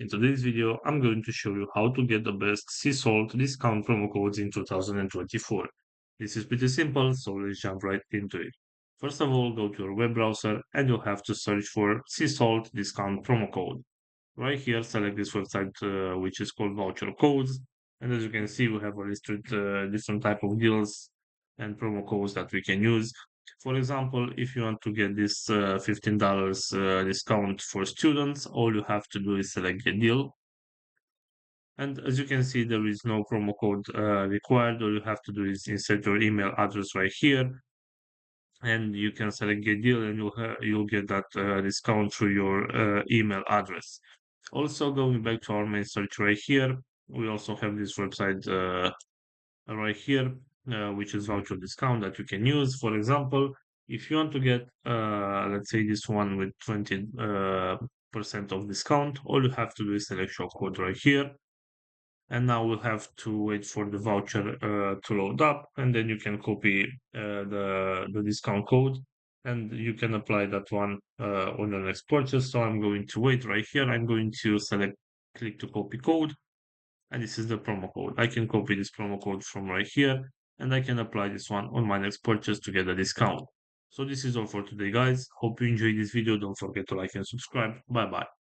In today's video, I'm going to show you how to get the best Seasalt discount promo codes in 2024. This is pretty simple, so let's jump right into it. First of all, go to your web browser and you'll have to search for Seasalt discount promo code. Right here, select this website, which is called Voucher Codes. And as you can see, we have a listed different type of deals and promo codes that we can use. For example, if you want to get this $15 discount for students, all you have to do is select Get Deal. And as you can see, there is no promo code required. All you have to do is insert your email address right here, and you can select Get Deal, and you'll get that discount through your email address. Also, going back to our main search right here, we also have this website right here, which is voucher discount that you can use. For example, if you want to get, let's say this one with 20 percent of discount, all you have to do is select shop code right here. And now we'll have to wait for the voucher to load up, and then you can copy the discount code, and you can apply that one on your next purchase. So I'm going to wait right here. I'm going to select click to copy code, and this is the promo code. I can copy this promo code from right here, and I can apply this one on my next purchase to get a discount. So this is all for today, guys. Hope you enjoyed this video. Don't forget to like and subscribe. Bye bye.